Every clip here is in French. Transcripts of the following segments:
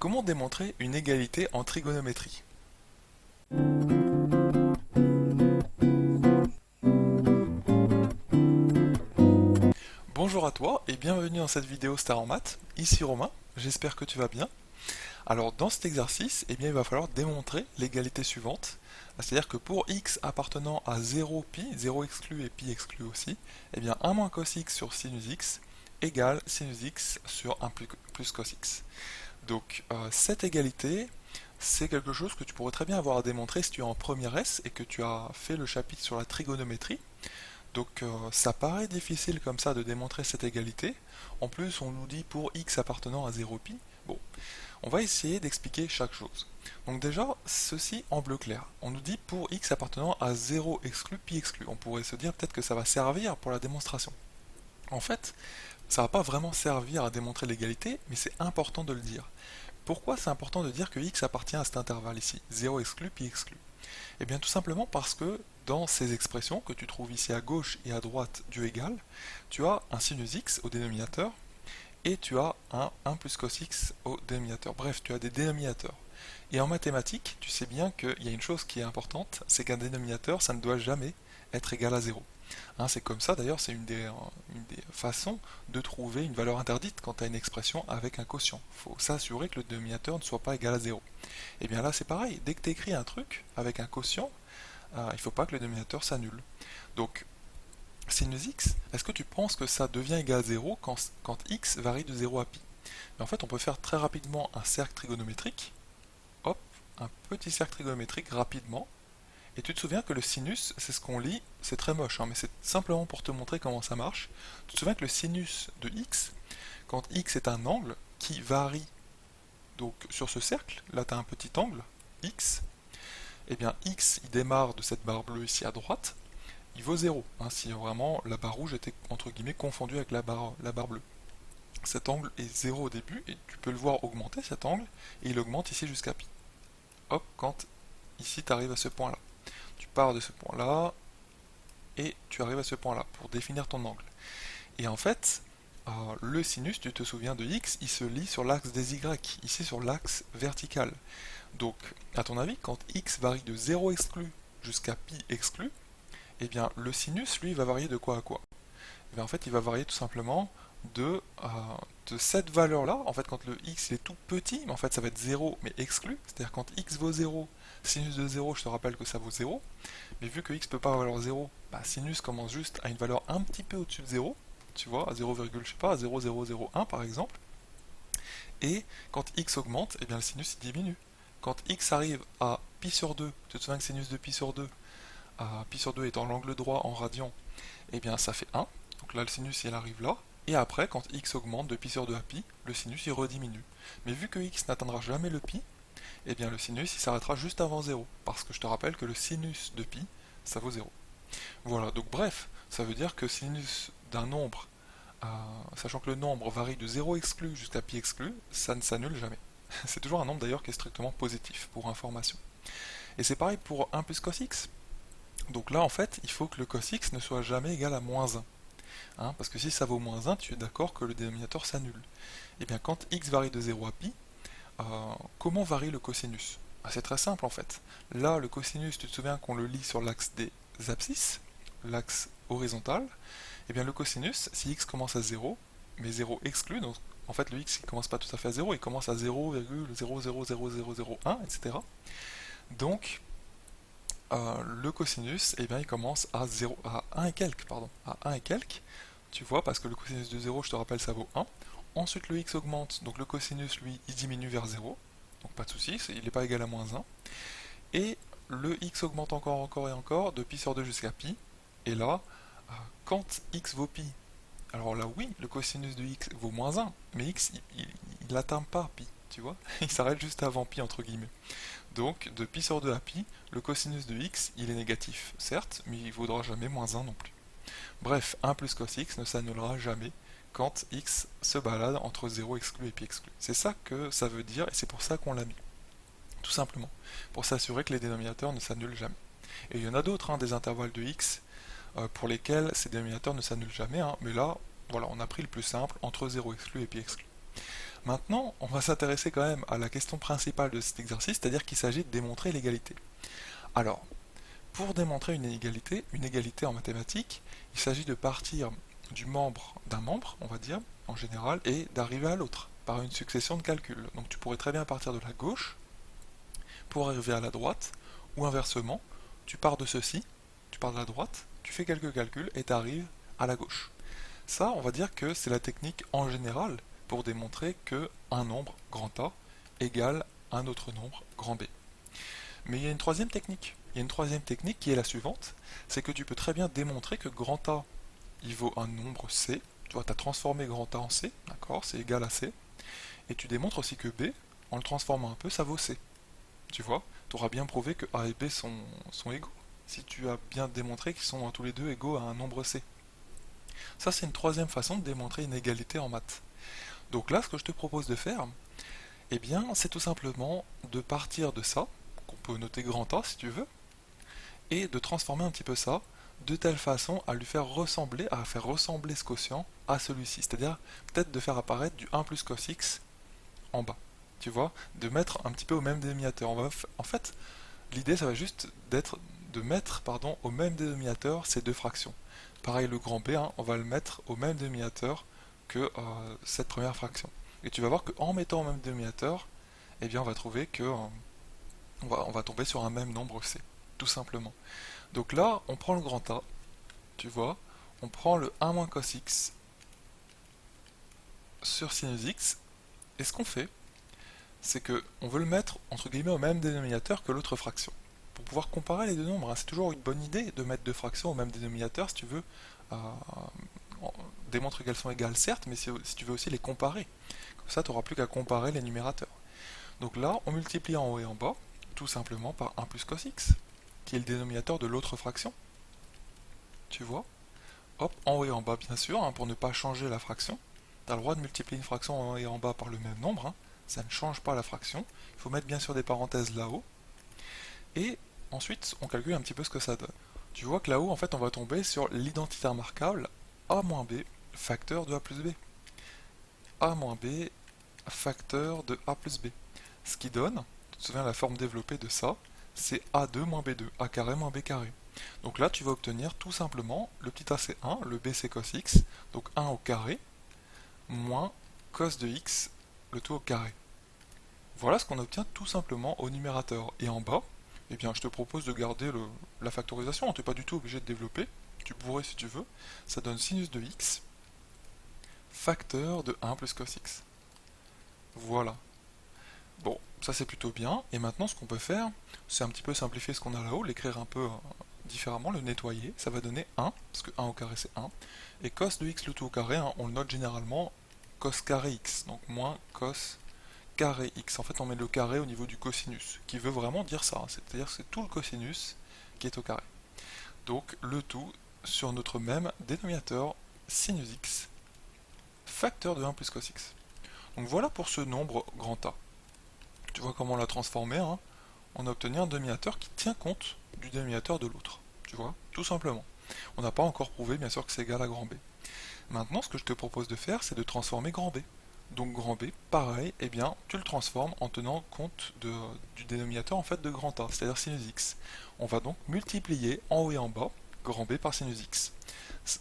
Comment démontrer une égalité en trigonométrie? Bonjour à toi et bienvenue dans cette vidéo Star en maths, ici Romain, j'espère que tu vas bien. Alors dans cet exercice, il va falloir démontrer l'égalité suivante, c'est-à-dire que pour x appartenant à 0 pi, 0 exclu et pi exclu aussi, 1 moins cos x sur sinus x égale sinus x sur 1 plus cos x. Donc cette égalité, c'est quelque chose que tu pourrais très bien avoir à démontrer si tu es en première S et que tu as fait le chapitre sur la trigonométrie. Donc ça paraît difficile comme ça de démontrer cette égalité. En plus, on nous dit pour x appartenant à 0 pi. Bon, on va essayer d'expliquer chaque chose. Donc déjà, ceci en bleu clair. On nous dit pour x appartenant à 0 exclu pi exclu. On pourrait se dire peut-être que ça va servir pour la démonstration. En fait, ça va pas vraiment servir à démontrer l'égalité, mais c'est important de le dire. Pourquoi c'est important de dire que x appartient à cet intervalle ici, 0 exclu, pi exclu? Eh bien tout simplement parce que dans ces expressions que tu trouves ici à gauche et à droite du égal, tu as un sinus x au dénominateur et tu as un 1 plus cos x au dénominateur. Bref, tu as des dénominateurs. Et en mathématiques, tu sais bien qu'il y a une chose qui est importante, c'est qu'un dénominateur, ça ne doit jamais être égal à 0. C'est comme ça d'ailleurs, c'est une des façons de trouver une valeur interdite quand tu as une expression avec un quotient. Il faut s'assurer que le dénominateur ne soit pas égal à 0. Et bien là c'est pareil, dès que tu écris un truc avec un quotient, il ne faut pas que le dénominateur s'annule. Donc sinus x, est-ce que tu penses que ça devient égal à 0 quand x varie de 0 à pi? Mais en fait on peut faire très rapidement un cercle trigonométrique, hop, un petit cercle trigonométrique rapidement. Et tu te souviens que le sinus, c'est ce qu'on lit, c'est très moche, mais c'est simplement pour te montrer comment ça marche. Tu te souviens que le sinus de x, quand x est un angle qui varie donc sur ce cercle, là tu as un petit angle, x, et bien x il démarre de cette barre bleue ici à droite, il vaut 0, si vraiment la barre rouge était entre guillemets confondue avec la barre bleue. Cet angle est 0 au début, et tu peux le voir augmenter cet angle, et il augmente ici jusqu'à pi. Hop, quand ici tu arrives à ce point-là. Tu pars de ce point-là et tu arrives à ce point-là pour définir ton angle. Et en fait, le sinus, tu te souviens de x, il se lie sur l'axe des y, ici sur l'axe vertical. Donc, à ton avis, quand x varie de 0 exclu jusqu'à pi exclu, eh bien le sinus, lui, va varier de quoi à quoi? Eh bien, en fait, il va varier tout simplement de cette valeur-là. En fait, quand le x il est tout petit, mais en fait ça va être 0 mais exclu, c'est-à-dire quand x vaut 0, sinus de 0, je te rappelle que ça vaut 0, mais vu que x peut pas valoir 0, sinus commence juste à une valeur un petit peu au-dessus de 0, tu vois, à 0, je sais pas, à 0,001 par exemple, et quand x augmente, eh bien le sinus il diminue. Quand x arrive à pi sur 2, tu te souviens que sinus de pi sur 2, pi sur 2 étant l'angle droit en radian, eh bien ça fait 1, donc là le sinus il arrive là, et après quand x augmente de pi sur 2 à pi, le sinus il rediminue. Mais vu que x n'atteindra jamais le pi, eh bien le sinus il s'arrêtera juste avant 0, parce que je te rappelle que le sinus de pi, ça vaut 0. Voilà, donc bref, ça veut dire que sinus d'un nombre, sachant que le nombre varie de 0 exclu jusqu'à pi exclu, ça ne s'annule jamais. C'est toujours un nombre d'ailleurs qui est strictement positif, pour information. Et c'est pareil pour 1 plus cos x. Donc là en fait, il faut que le cos x ne soit jamais égal à moins 1. Parce que si ça vaut moins 1, tu es d'accord que le dénominateur s'annule. Et bien quand x varie de 0 à pi, comment varie le cosinus? C'est très simple en fait. Là, le cosinus, tu te souviens qu'on le lit sur l'axe des abscisses, l'axe horizontal, et bien le cosinus, si x commence à 0, mais 0 exclu, donc en fait le x il commence pas tout à fait à 0, il commence à 0,0000001, etc. Donc le cosinus, il commence à 0, à 1 et quelques, pardon, à 1 et quelques, tu vois, parce que le cosinus de 0, je te rappelle, ça vaut 1. Ensuite, le x augmente, donc le cosinus, lui, il diminue vers 0. Donc pas de souci, il n'est pas égal à moins 1. Et le x augmente encore et encore, de pi sur 2 jusqu'à pi. Et là, quand x vaut pi, alors là, oui, le cosinus de x vaut moins 1, mais x, il n'atteint pas pi, tu vois. Il s'arrête juste avant pi, entre guillemets. Donc, de pi sur 2 à pi, le cosinus de x, il est négatif, certes, mais il vaudra jamais moins 1 non plus. Bref, 1 plus cos x ne s'annulera jamais quand x se balade entre 0 exclu et pi exclu. C'est ça que ça veut dire, et c'est pour ça qu'on l'a mis. Tout simplement. Pour s'assurer que les dénominateurs ne s'annulent jamais. Et il y en a d'autres, des intervalles de x, pour lesquels ces dénominateurs ne s'annulent jamais, mais là, voilà, on a pris le plus simple, entre 0 exclu et pi exclu. Maintenant, on va s'intéresser quand même à la question principale de cet exercice, c'est-à-dire qu'il s'agit de démontrer l'égalité. Alors, pour démontrer une égalité en mathématiques, il s'agit de partir du membre d'un membre, on va dire, en général, et d'arriver à l'autre, par une succession de calculs. Donc tu pourrais très bien partir de la gauche pour arriver à la droite, ou inversement, tu pars de ceci, tu pars de la droite, tu fais quelques calculs et tu arrives à la gauche. Ça, on va dire que c'est la technique en général pour démontrer que un nombre, grand A, égale un autre nombre, grand B. Mais il y a une troisième technique. Il y a une troisième technique qui est la suivante, c'est que tu peux très bien démontrer que grand A, il vaut un nombre C. Tu vois, tu as transformé grand A en C, d'accord, c'est égal à C. Et tu démontres aussi que B, en le transformant un peu, ça vaut C. Tu vois, tu auras bien prouvé que A et B sont égaux, si tu as bien démontré qu'ils sont tous les deux égaux à un nombre C. Ça, c'est une troisième façon de démontrer une égalité en maths. Donc là, ce que je te propose de faire, eh bien, c'est tout simplement de partir de ça, qu'on peut noter grand A si tu veux, et de transformer un petit peu ça de telle façon à faire ressembler ce quotient à celui-ci. C'est-à-dire peut-être de faire apparaître du 1 plus cos x en bas. Tu vois, de mettre un petit peu au même dénominateur. En fait, l'idée ça va juste de mettre au même dénominateur ces deux fractions. Pareil le grand B, hein, on va le mettre au même dénominateur que cette première fraction. Et tu vas voir qu'en mettant au même dénominateur, eh bien on va trouver que on va tomber sur un même nombre C, tout simplement. Donc là, on prend le grand A, tu vois, on prend le 1 moins cos x sur sinus x, et ce qu'on fait, c'est que on veut le mettre entre guillemets au même dénominateur que l'autre fraction. Pour pouvoir comparer les deux nombres, hein, c'est toujours une bonne idée de mettre deux fractions au même dénominateur si tu veux euh, démontrer qu'elles sont égales, certes, mais si tu veux aussi les comparer. Comme ça, tu n'auras plus qu'à comparer les numérateurs. Donc là, on multiplie en haut et en bas, tout simplement par 1 plus cos x, qui est le dénominateur de l'autre fraction. Tu vois? Hop, en haut et en bas, bien sûr, hein, pour ne pas changer la fraction. Tu as le droit de multiplier une fraction en haut et en bas par le même nombre, hein, ça ne change pas la fraction. Il faut mettre bien sûr des parenthèses là-haut. Et ensuite, on calcule un petit peu ce que ça donne. Tu vois que là-haut, en fait, on va tomber sur l'identité remarquable a moins b facteur de a plus b. a moins b facteur de a plus b. Ce qui donne, tu te souviens la forme développée de ça, c'est a2 moins b2, a carré moins b carré. Donc là, tu vas obtenir tout simplement, le petit a c'est 1, le b c'est cos x, donc 1 au carré, moins cos de x, le tout au carré. Voilà ce qu'on obtient tout simplement au numérateur. Et en bas, eh bien, je te propose de garder la factorisation, tu n'es pas du tout obligé de développer, tu pourrais si tu veux, ça donne sinus de x, facteur de 1 plus cos x. Voilà. Bon, ça c'est plutôt bien, et maintenant ce qu'on peut faire, c'est un petit peu simplifier ce qu'on a là-haut, l'écrire un peu différemment, le nettoyer, ça va donner 1, parce que 1 au carré c'est 1, et cos de x le tout au carré, hein, on le note généralement cos carré x, donc moins cos carré x. En fait on met le carré au niveau du cosinus, qui veut vraiment dire ça, hein, c'est-à-dire que c'est tout le cosinus qui est au carré. Donc le tout sur notre même dénominateur sinus x, facteur de 1 plus cos x. Donc voilà pour ce nombre grand A. Tu vois comment on l'a transformé, hein? On a obtenu un dénominateur qui tient compte du dénominateur de l'autre. Tu vois, tout simplement. On n'a pas encore prouvé, bien sûr, que c'est égal à grand B. Maintenant, ce que je te propose de faire, c'est de transformer grand B. Donc grand B, pareil, eh bien, tu le transformes en tenant compte du dénominateur en fait de grand A, c'est-à-dire sinus x. On va donc multiplier en haut et en bas grand B par sinus x.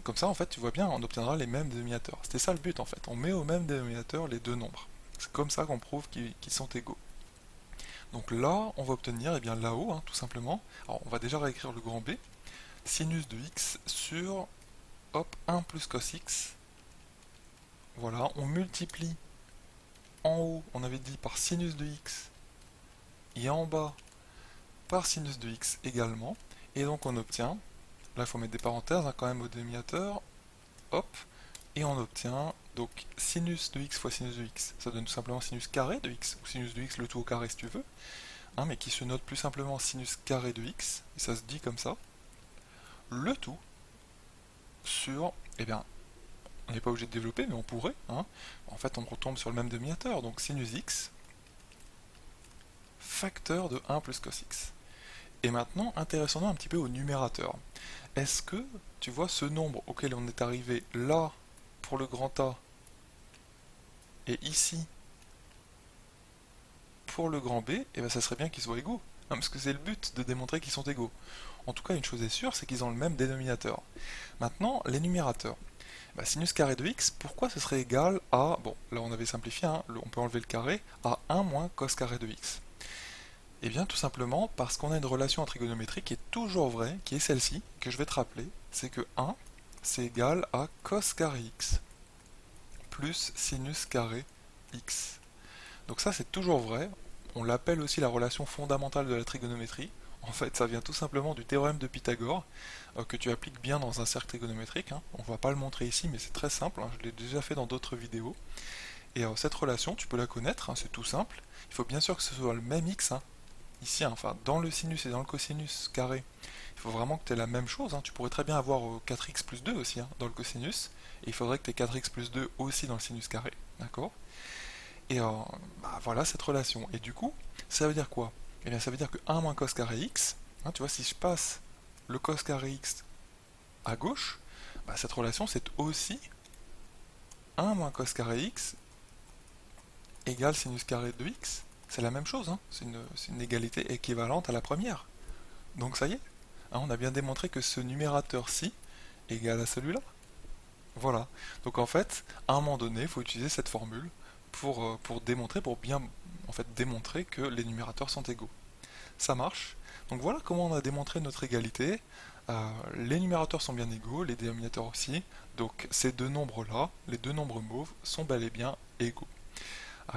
Comme ça, en fait, tu vois bien, on obtiendra les mêmes dénominateurs. C'était ça le but, en fait. On met au même dénominateur les deux nombres. C'est comme ça qu'on prouve qu'ils sont égaux. Donc là, on va obtenir, eh bien là-haut, hein, tout simplement. Alors, on va déjà réécrire le grand B. Sinus de x sur, hop, 1 plus cos x. Voilà, on multiplie en haut, on avait dit par sinus de x, et en bas par sinus de x également. Et donc on obtient, là il faut mettre des parenthèses hein, quand même au dénominateur, hop, et on obtient donc sinus de x fois sinus de x. Ça donne tout simplement sinus carré de x, ou sinus de x le tout au carré si tu veux. Hein, mais qui se note plus simplement sinus carré de x, et ça se dit comme ça, le tout sur, eh bien, on n'est pas obligé de développer, mais on pourrait, hein. En fait on retombe sur le même dénominateur, donc sinus x, facteur de 1 plus cos x. Et maintenant, intéressons-nous un petit peu au numérateur. Est-ce que, tu vois, ce nombre auquel on est arrivé là, pour le grand A, et ici, pour le grand B, eh ben, ça serait bien qu'ils soient égaux, hein, parce que c'est le but de démontrer qu'ils sont égaux. En tout cas, une chose est sûre, c'est qu'ils ont le même dénominateur. Maintenant, les numérateurs. Bah, sinus carré de x, pourquoi ce serait égal à, bon, là on avait simplifié, hein, on peut enlever le carré, à 1 moins cos carré de x. Eh bien, tout simplement parce qu'on a une relation en trigonométrie qui est toujours vraie, qui est celle-ci, que je vais te rappeler, c'est que 1, c'est égal à cos carré x, plus sinus carré x. Donc ça, c'est toujours vrai. On l'appelle aussi la relation fondamentale de la trigonométrie. En fait, ça vient tout simplement du théorème de Pythagore, que tu appliques bien dans un cercle trigonométrique, hein. On ne va pas le montrer ici, mais c'est très simple, hein. Je l'ai déjà fait dans d'autres vidéos. Et cette relation, tu peux la connaître, hein, c'est tout simple. Il faut bien sûr que ce soit le même x, hein. Ici, hein, enfin, dans le sinus et dans le cosinus carré, il faut vraiment que tu aies la même chose, hein. Tu pourrais très bien avoir 4x plus 2 aussi, hein, dans le cosinus, et il faudrait que tu aies 4x plus 2 aussi dans le sinus carré, d'accord? Et bah, voilà cette relation. Et du coup, ça veut dire quoi? Eh bien, ça veut dire que 1 moins cos carré x, hein, tu vois, si je passe le cos carré x à gauche, bah, cette relation c'est aussi 1 moins cos carré x égale sinus carré de x. C'est la même chose, hein. C'est une égalité équivalente à la première. Donc ça y est, hein, on a bien démontré que ce numérateur-ci est égal à celui-là. Voilà. Donc en fait, à un moment donné, il faut utiliser cette formule pour démontrer, pour bien en fait démontrer que les numérateurs sont égaux. Ça marche. Donc voilà comment on a démontré notre égalité. Les numérateurs sont bien égaux, les dénominateurs aussi. Donc ces deux nombres-là, les deux nombres mauves, sont bel et bien égaux.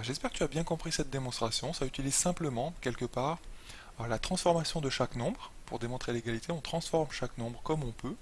J'espère que tu as bien compris cette démonstration. Ça utilise simplement, quelque part, la transformation de chaque nombre. Pour démontrer l'égalité, on transforme chaque nombre comme on peut.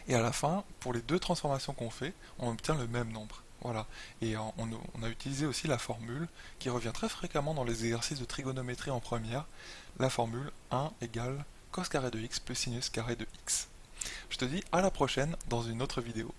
Et à la fin, pour les deux transformations qu'on fait, on obtient le même nombre. Voilà. Et on a utilisé aussi la formule qui revient très fréquemment dans les exercices de trigonométrie en première, la formule 1 égale cos carré de x plus sinus carré de x. Je te dis à la prochaine dans une autre vidéo.